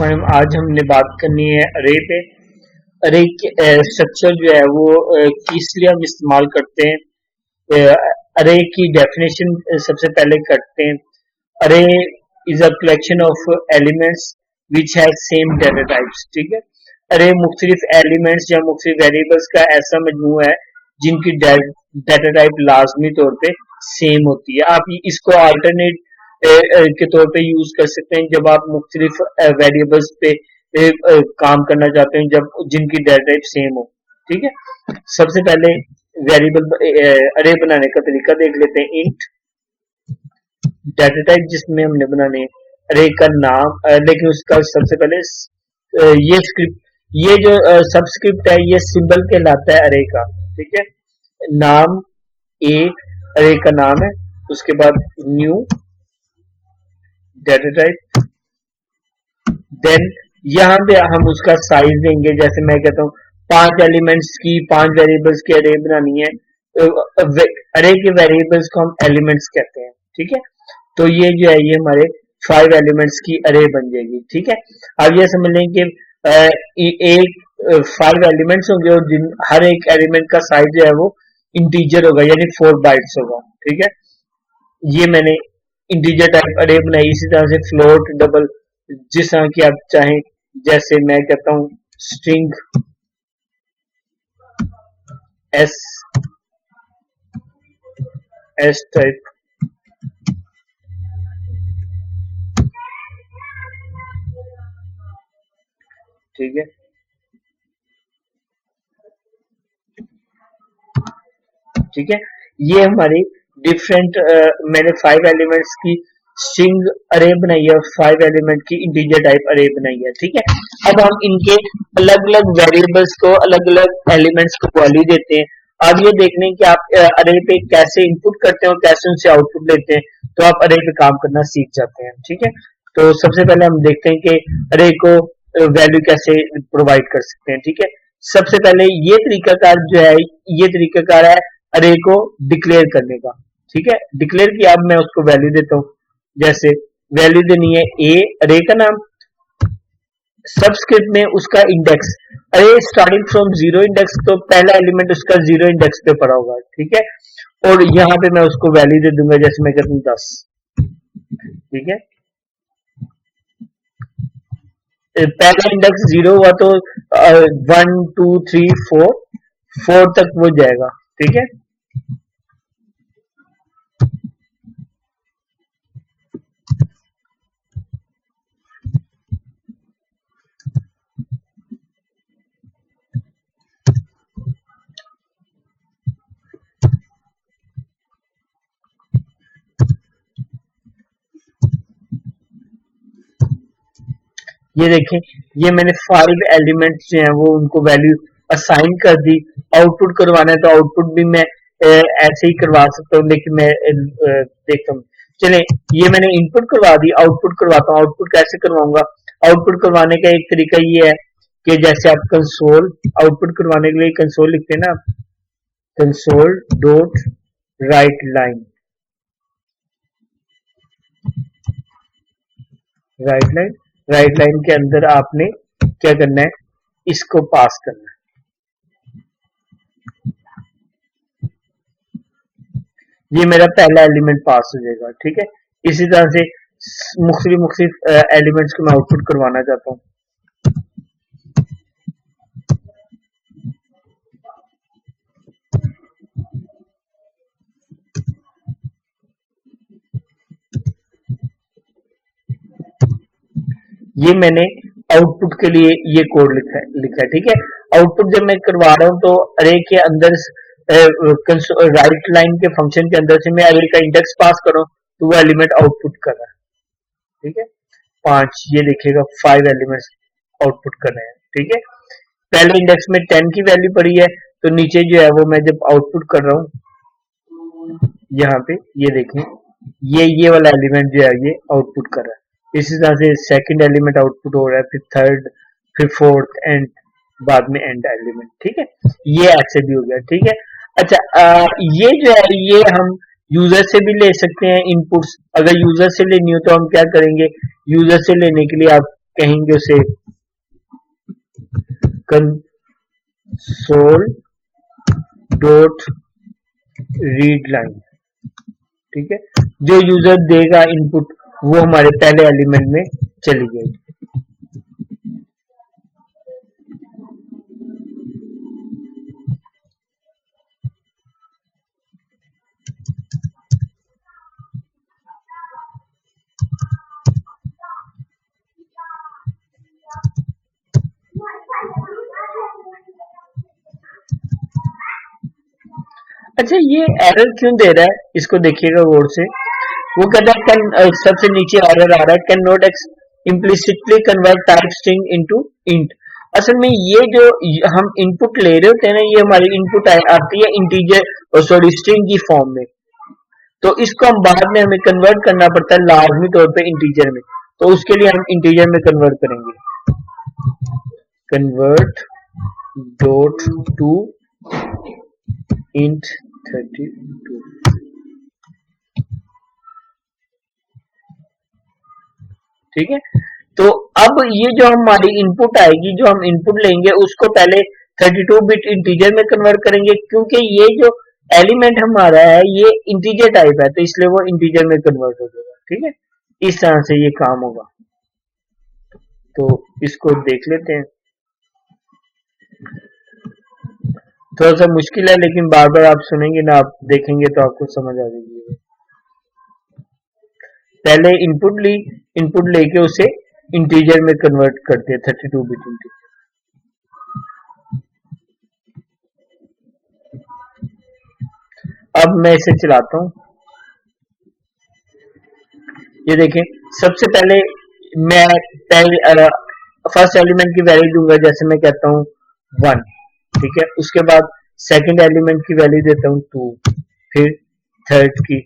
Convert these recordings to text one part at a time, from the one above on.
आज हमने बात करनी है अरे पे। अरे स्ट्रक्चर जो है वो किस लिए हम इस्तेमाल करते हैं। अरे की डेफिनेशन सबसे पहले करते हैं। अरे is a collection of elements which has same data types. ठीक है, अरे मुख्तलिफ एलिमेंट्स या मुख्तलिफ वेरिएबल्स का ऐसा मजमूआ है जिनकी डाटा टाइप लाजमी तौर पे सेम होती है। आप इसको अल्टरनेट के तौर पे यूज कर सकते हैं जब आप मुख्तलिफ वेरिएबल्स पे काम करना चाहते हैं जब जिनकी डाटा टाइप सेम हो। ठीक है, सबसे पहले वेरिएबल अरे बनाने का तरीका देख लेते हैं। इंट डाटा टाइप जिसमें हमने बनाने अरे का नाम, लेकिन उसका सबसे पहले ये स्क्रिप्ट, ये जो सबस्क्रिप्ट है ये सिंबल कहलाता है अरे का। ठीक है, नाम ए अरे का नाम है, उसके बाद न्यू डाटा टाइप, देन यहाँ पे हम उसका साइज देंगे। जैसे मैं कहता हूँ 5 एलिमेंट्स की 5 वेरिएबल्स की अरे बनानी है, अरे के वेरिएबल्स को हम एलिमेंट्स कहते हैं। ठीक है, तो ये जो है ये हमारे 5 एलिमेंट्स की अरे बन जाएगी। ठीक है, अब ये समझ लें कि एक 5 एलिमेंट्स होंगे और जिन हर एक एलिमेंट का साइज जो है वो इंटीजर होगा, यानी 4 बाइट्स होगा। ठीक है, ये मैंने इंटीजर टाइप अरे बनाई। इसी तरह से फ्लोट, डबल, जिस तरह की आप चाहें, जैसे मैं कहता हूं स्ट्रिंग एस टाइप। ठीक है, ठीक है, ये हमारी डिफरेंट मैंने 5 एलिमेंट्स की स्ट्रिंग अरे बनाई है और 5 एलिमेंट की इंटीजर टाइप अरे बनाई है। ठीक है, अब हम इनके अलग अलग वेरिएबल्स को, अलग अलग एलिमेंट्स को वैल्यू देते हैं। अब ये देखने कि आप अरे पे कैसे इनपुट करते हैं और कैसे उनसे आउटपुट लेते हैं, तो आप अरे पे काम करना सीख जाते हैं। ठीक है, तो सबसे पहले हम देखते हैं कि अरे को वैल्यू कैसे प्रोवाइड कर सकते हैं। ठीक है, सबसे पहले ये तरीकाकार जो है, ये तरीकाकार है अरे को डिक्लेयर करने का। ठीक है, डिक्लेयर किया, अब मैं उसको वैल्यू देता हूं। जैसे वैल्यू देनी है ए अरे का नाम, सबस्क्रिप्ट में उसका इंडेक्स, अरे स्टार्टिंग फ्रॉम 0 इंडेक्स, तो पहला एलिमेंट उसका 0 इंडेक्स पे पड़ा होगा। ठीक है, और यहां पे मैं उसको वैल्यू दे दूंगा, जैसे मैं कहता हूं 10। ठीक है, पहला इंडेक्स 0 हुआ तो 1 2 3 4 तक वो जाएगा। ठीक है, ये देखें, ये मैंने 5 एलिमेंट्स जो हैं वो उनको वैल्यू असाइन कर दी। आउटपुट करवाना है तो आउटपुट भी मैं ऐसे ही करवा सकता हूँ, लेकिन मैं देखता हूँ। चले, ये मैंने इनपुट करवा दी, आउटपुट करवाता हूँ। आउटपुट कैसे करवाऊंगा? आउटपुट करवाने का एक तरीका ये है कि जैसे आप कंसोल, आउटपुट करवाने के लिए कंसोल लिखते हैं ना, console dot right line, right line के अंदर आपने क्या करना है, इसको पास करना है। ये मेरा पहला एलिमेंट पास हो जाएगा। ठीक है, इसी तरह से मुख्तलिफ एलिमेंट्स को मैं आउटपुट करवाना चाहता हूँ। ये मैंने आउटपुट के लिए ये कोड लिखा है। ठीक है, आउटपुट जब मैं करवा रहा हूँ तो अरे के अंदर राइट लाइन के फंक्शन के अंदर से मैं अरे का इंडेक्स पास करूँ तो वो एलिमेंट आउटपुट कर रहा है। ठीक है, 5, ये देखिएगा 5 एलिमेंट्स आउटपुट कर रहे हैं। ठीक है, पहले इंडेक्स में 10 की वैल्यू पड़ी है, तो नीचे जो है वो मैं जब आउटपुट कर रहा हूँ, यहाँ पे ये देखें, ये वाला एलिमेंट जो है ये आउटपुट कर रहा है। इसी तरह से सेकंड एलिमेंट आउटपुट हो रहा है, फिर थर्ड, फिर फोर्थ, एंड बाद में एंड एलिमेंट। ठीक है, ये ऐसे भी हो गया। ठीक है, अच्छा, ये जो है ये हम यूजर से भी ले सकते हैं इनपुट्स। अगर यूजर से लेनी हो तो हम क्या करेंगे, यूजर से लेने के लिए आप कहेंगे उसे कंसोल डॉट रीड लाइन। ठीक है, जो यूजर देगा इनपुट वो हमारे पहले एलिमेंट में चली जाएगी। अच्छा, ये एरर क्यों दे रहा है, इसको देखिएगा गौर से। वो कहता है सबसे नीचे एरर आ रहा है, can not implicitly convert type string into int. असल में ये जो हम इनपुट ले रहे होते हैं ना, ये हमारी इनपुट आती है इंटीजर सॉरी स्ट्रिंग की फॉर्म में। तो इसको हम बाद में हमें कन्वर्ट करना पड़ता है लाजमी तौर पे इंटीजर में। तो उसके लिए हम इंटीजर में कन्वर्ट करेंगे, कन्वर्ट डॉट टू इंट 32। ठीक है, तो अब ये जो हमारी इनपुट आएगी, जो हम इनपुट लेंगे उसको पहले 32 बिट इंटीजर में कन्वर्ट करेंगे, क्योंकि ये जो एलिमेंट हमारा है ये इंटीजर टाइप है, तो इसलिए वो इंटीजर में कन्वर्ट हो जाएगा। ठीक है, इस तरह से ये काम होगा। तो इसको देख लेते हैं, थोड़ा सा मुश्किल है लेकिन बार बार आप सुनेंगे ना, आप देखेंगे तो आपको समझ आ जाएगी। पहले इनपुट लेके उसे इंटीजर में कन्वर्ट करते हैं, 32 बिट इंटीजर। अब मैं इसे चलाता हूं, ये देखें। सबसे पहले मैं फर्स्ट एलिमेंट की वैल्यू दूंगा, जैसे मैं कहता हूं 1। ठीक है, उसके बाद सेकंड एलिमेंट की वैल्यू देता हूं 2, फिर थर्ड की,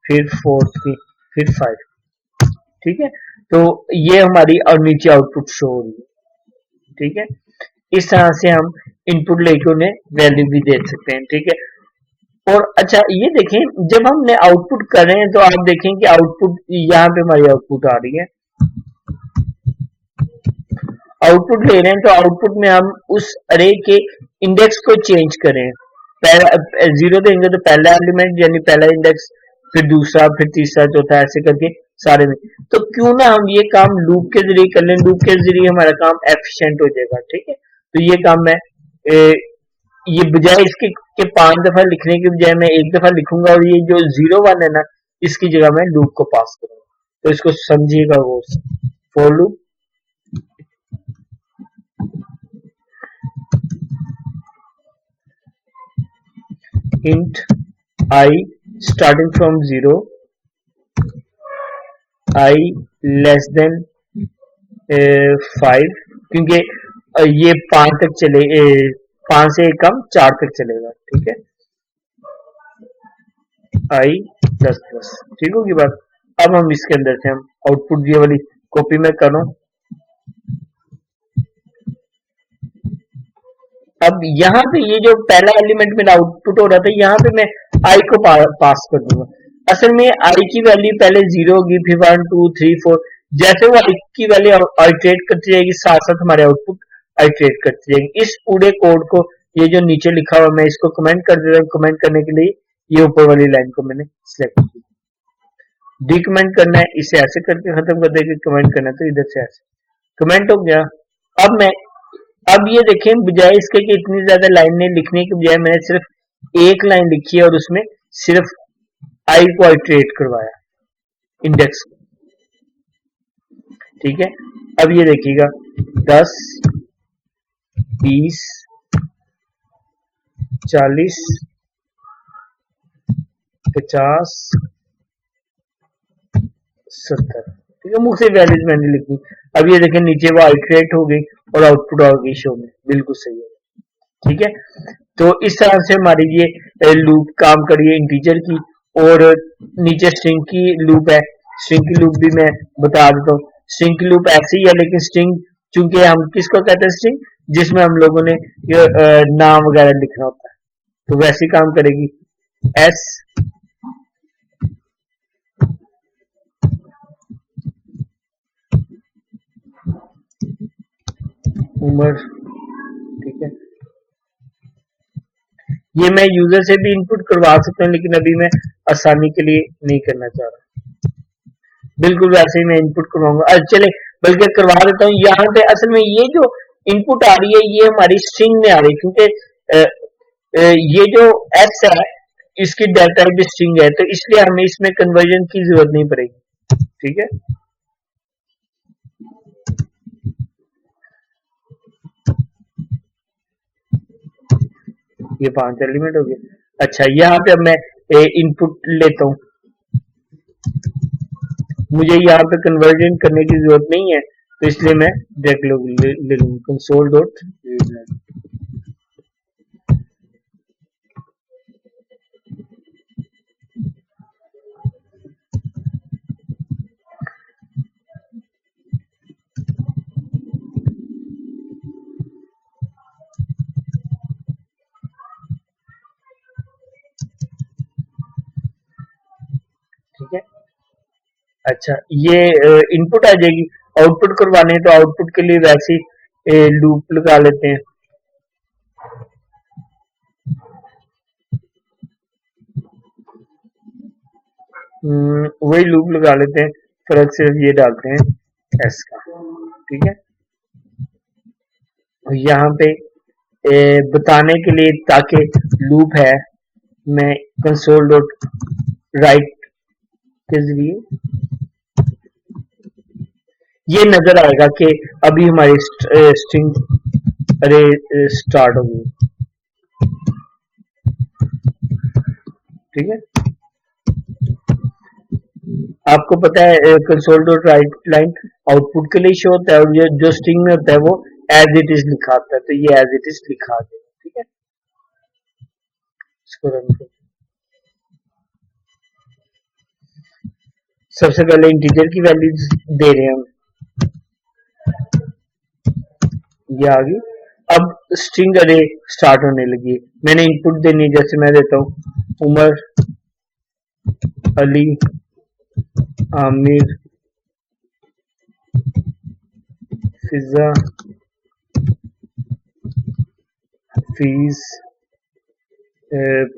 फिर फोर्थ की, फिर 5। ठीक है, तो ये हमारी और नीचे आउटपुट शो हो रही है। ठीक है, इस तरह से हम इनपुट लेके उन्हें वैल्यू भी दे सकते हैं। ठीक है, और अच्छा ये देखें, जब हमने आउटपुट कर रहे हैं तो आप देखें कि आउटपुट यहाँ पे हमारी आउटपुट आ रही है, आउटपुट ले रहे हैं। तो आउटपुट में हम उस अरे के इंडेक्स को चेंज करें, पहला 0 देंगे तो पहला एलिमेंट यानी पहला इंडेक्स, फिर दूसरा, फिर तीसरा, चौथा, ऐसे करके सारे में। तो क्यों ना हम ये काम लूप के जरिए कर लें, लूप के जरिए हमारा काम एफिशिएंट हो जाएगा। ठीक है, तो ये काम मैं ये बजाय इसके के 5 दफा लिखने के बजाय मैं एक दफा लिखूंगा, और ये जो 0 1 है ना, इसकी जगह मैं लूप को पास करूंगा। तो इसको समझिएगा वो for loop. int I starting from 0, I less than 5, क्योंकि ये 5 तक चले, 5 से कम 4 तक चलेगा। ठीक है, I प्लस। ठीक होगी बात। अब हम इसके अंदर से हम आउटपुट ये वाली कॉपी में करूं। अब यहाँ पे ये जो पहला एलिमेंट मेरा आउटपुट हो रहा था, यहाँ पे मैं आई को पास कर दूंगा। असल में आई की वैल्यू पहले 0 होगी, फिर 1 2 3 4, जैसे वो आई की वैल्यू आइट्रेट करती जाएगी, साथ साथ हमारे आउटपुट आइट्रेट करती जाएगी। इस पूरे कोड को, ये जो नीचे लिखा हुआ, मैं इसको कमेंट कर देता हूँ। कमेंट करने के लिए ये ऊपर वाली लाइन को मैंने सिलेक्ट की। डीकमेंट करना है, इसे ऐसे करके खत्म कर देंगे। कमेंट करना है तो इधर से ऐसे कमेंट हो गया। अब ये देखें, बजाय इसके कि इतनी ज्यादा लाइनें लिखने के बजाय मैंने सिर्फ एक लाइन लिखी है और उसमें सिर्फ आई को आइट्रेट करवाया, इंडेक्स। ठीक है, अब ये देखिएगा 10 20 40 50 70। ठीक है, मुझसे वैल्यूज मैंने लिखी। अब ये देखें नीचे वो आइट्रेट हो गई और आउटपुट आ गई शो में, बिल्कुल सही है। ठीक है, तो इस तरह से हमारी ये लूप काम करिए इंटीजर की। और नीचे स्ट्रिंग की लूप है, स्ट्रिंग की लूप भी मैं बता देता हूँ। स्ट्रिंग की लूप ऐसी ही है, लेकिन स्ट्रिंग चूंकि हम किसको कहते हैं, स्ट्रिंग जिसमें हम लोगों ने नाम वगैरह लिखना होता है, तो वैसे काम करेगी। एस उम्र, ठीक है। ये मैं यूजर से भी इनपुट करवा सकता हूँ, लेकिन अभी मैं आसानी के लिए नहीं करना चाह रहा। बिल्कुल वैसे ही मैं इनपुट करवाऊंगा। चले बल्कि करवा देता हूँ। यहाँ पे असल में ये जो इनपुट आ रही है ये हमारी स्ट्रिंग में आ रही है, क्योंकि ये जो एस है इसकी डेटा टाइप स्ट्रिंग है, तो इसलिए हमें इसमें कन्वर्जन की जरूरत नहीं पड़ेगी। ठीक है, ये 5 एलिमेंट हो गए। अच्छा, यहाँ पे अब मैं इनपुट लेता हूँ। मुझे यहाँ पे कन्वर्जन करने की जरूरत नहीं है, तो इसलिए मैं डायरेक्ट ले लूंगा कंसोल डॉट। ठीक है, अच्छा ये इनपुट आ जाएगी। आउटपुट करवाने हैं तो आउटपुट के लिए वैसे ही लूप लगा लेते हैं। वही लूप लगा लेते हैं, फर्क सिर्फ ये डालते हैं एस का। ठीक है, और यहाँ पे बताने के लिए ताकि लूप है, मैं कंसोल डॉट राइट के जरिए ये नजर आएगा कि अभी हमारी स्ट्रिंग अरे स्टार्ट हो गई। ठीक है, आपको पता है console dot right line output के लिए शो होता है, और जो स्ट्रिंग में होता है वो एज इट इज लिखा होता है, तो ये एज इट इज लिखा देगा। ठीक है, इसको रन करो। सबसे पहले इंटीजर की वैल्यूज दे रहे हैं हम, ये आ गई। अब स्ट्रिंग अरे स्टार्ट होने लगी। मैंने इनपुट देनी है, जैसे मैं देता हूँ उमर, अली, आमिर, फिजा, फीस,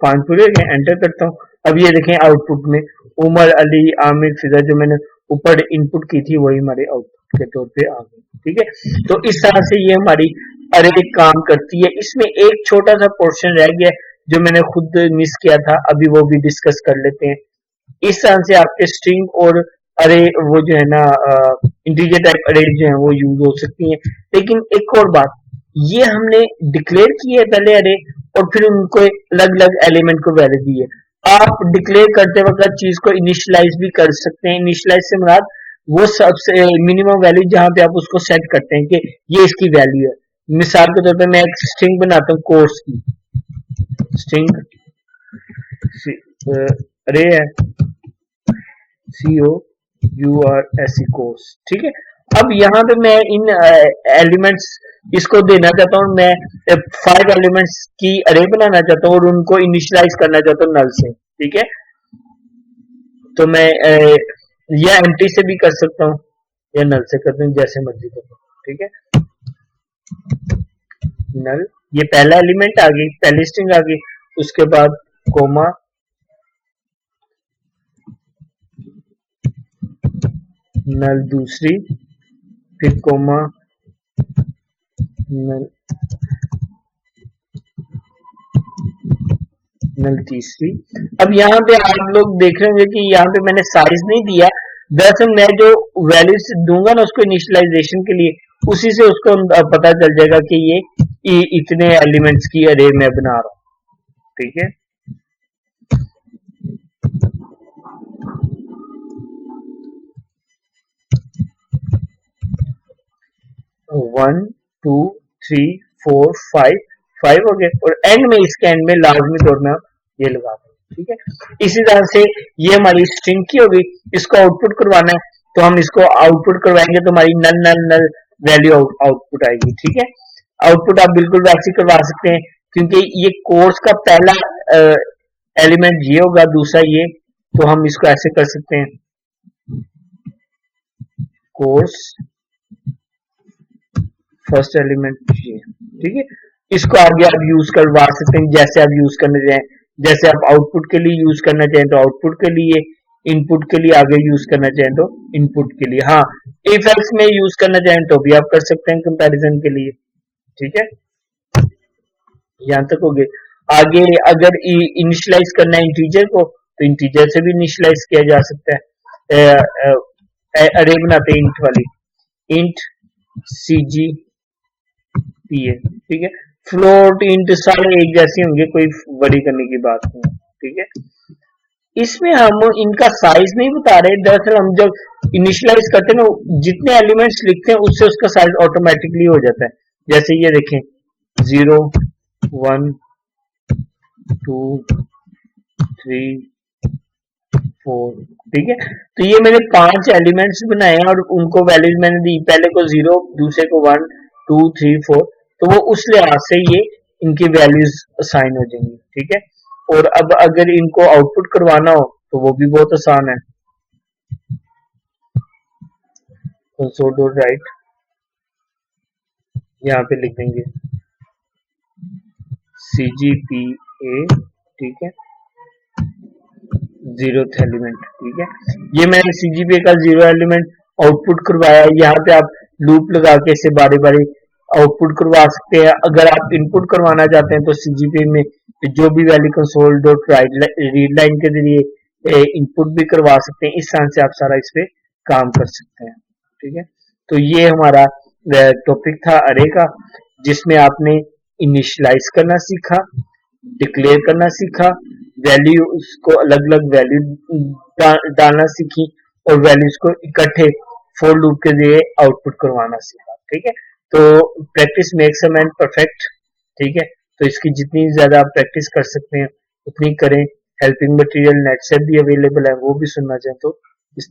5 पूरे एंटर करता हूँ। अब ये देखें आउटपुट में उमर, अली, आमिर, फिजा जो मैंने ऊपर इनपुट की थी वही हमारे आउटपुट के तौर पे आ गई। ठीक है, तो इस तरह से ये हमारी अरे काम करती है। इसमें एक छोटा सा पोर्शन रह गया जो मैंने खुद मिस किया था, अभी वो भी डिस्कस कर लेते हैं। इस तरह से आपके स्ट्रिंग और अरे वो जो है ना इंटीजर टाइप अरे जो है वो यूज हो सकती हैं। लेकिन एक और बात, ये हमने डिक्लेयर की है पहले अरे, और फिर उनको अलग अलग एलिमेंट को वैल्यू दी है। आप डिक्लेयर करते वक्त चीज को इनिशियलाइज भी कर सकते हैं। इनिशियलाइज से मुराद वो सबसे मिनिमम वैल्यू जहां पे आप उसको सेट करते हैं कि ये इसकी वैल्यू है। मिसाल के तौर पे मैं एक स्ट्रिंग बनाता हूँ कोर्स की, स्ट्रिंग अरे है COURSE कोर्स। ठीक है, अब यहाँ पे मैं इन एलिमेंट्स इसको देना चाहता हूँ। मैं 5 एलिमेंट्स की अरे बनाना चाहता हूँ और उनको इनिशियलाइज करना चाहता हूँ नल से। ठीक है, तो मैं या एम्प्टी से भी कर सकता हूँ या नल से करता हूँ, जैसे मर्जी करता हूँ। ठीक है, नल, ये पहला एलिमेंट आ गई, पहली स्ट्रिंग आ गई, उसके बाद कोमा, नल दूसरी, फिर कोमा, नल, नल तीसरी। अब यहाँ पे आप लोग देख रहे होंगे कि यहाँ पे मैंने साइज नहीं दिया। दरअसल मैं जो वैल्यूज दूंगा ना उसको इनिशियलाइजेशन के लिए, उसी से उसको पता चल जाएगा कि ये इतने एलिमेंट्स की अरे मैं बना रहा हूँ। ठीक है, 1 2 3 4 5 हो गए, और एंड में इसके एंड में लाजमी तौर में आप ये लगा दें। ठीक है, इसी तरह से ये हमारी स्ट्रिंग की होगी। इसको आउटपुट करवाना है तो हम इसको आउटपुट करवाएंगे तो हमारी नल नल नल वैल्यू आउटपुट आएगी। ठीक है, आउटपुट आप बिल्कुल वैसे ही करवा सकते हैं, क्योंकि ये कोर्स का पहला एलिमेंट ये होगा, दूसरा ये, तो हम इसको ऐसे कर सकते हैं कोर्स फर्स्ट एलिमेंट ये, ठीक है। इसको आगे आप यूज करवा सकते हैं जैसे आप यूज करना चाहें। जैसे आप आउटपुट के लिए यूज करना चाहें तो आउटपुट के लिए, इनपुट के लिए आगे यूज करना चाहें तो इनपुट के लिए। हाँ, इफ एल्स में यूज करना चाहें तो भी आप कर सकते हैं कंपैरिजन के लिए, ठीक है। यहाँ तक हो गए। आगे अगर इनिशियलाइज करना है इंटीजर को तो इंटीजर से भी इनिशियलाइज किया जा सकता है। अरे बनाते हैं इंट वाली, इंट सीजी पी ए, ठीक है। फ्लोट इंट सारे एक जैसे होंगे, कोई बड़ी करने की बात नहीं, ठीक है। इसमें हम इनका साइज नहीं बता रहे, दरअसल हम जब इनिशियलाइज करते हैं ना जितने एलिमेंट्स लिखते हैं उससे उसका साइज ऑटोमेटिकली हो जाता है। जैसे ये देखें 0 1 2 3 4, ठीक है। तो ये मैंने 5 एलिमेंट्स बनाए और उनको वैल्यूज मैंने दी, पहले को 0, दूसरे को 1 2 3 4, तो वो उस लिहाज से ये इनकी वैल्यूज असाइन हो जाएंगी, ठीक है। और अब अगर इनको आउटपुट करवाना हो तो वो भी बहुत आसान है। कंसोल डॉट राइट, यहाँ पे लिख देंगे CGPA, ठीक है, 0th एलिमेंट, ठीक है। ये मैंने CGPA का 0 एलिमेंट आउटपुट करवाया। यहाँ पे आप लूप लगा के इसे बारी बारी आउटपुट करवा सकते हैं। अगर आप इनपुट करवाना चाहते हैं तो CGPA में जो भी value console dot read line के जरिए इनपुट भी करवा सकते हैं। इस तरह से आप सारा इस पे काम कर सकते हैं, ठीक है। तो ये हमारा टॉपिक था अरे का, जिसमें आपने इनिशियलाइज करना सीखा, डिक्लेयर करना सीखा, वैल्यूज को अलग अलग वैल्यू डालना सीखी और वैल्यूज को इकट्ठे फॉर लूप के जरिए आउटपुट करवाना सीखा, ठीक है। तो practice makes a man perfect, ठीक है। तो इसकी जितनी ज्यादा आप प्रैक्टिस कर सकते हैं उतनी करें। हेल्पिंग मटेरियल नेट से भी अवेलेबल है, वो भी सुनना चाहें तो इस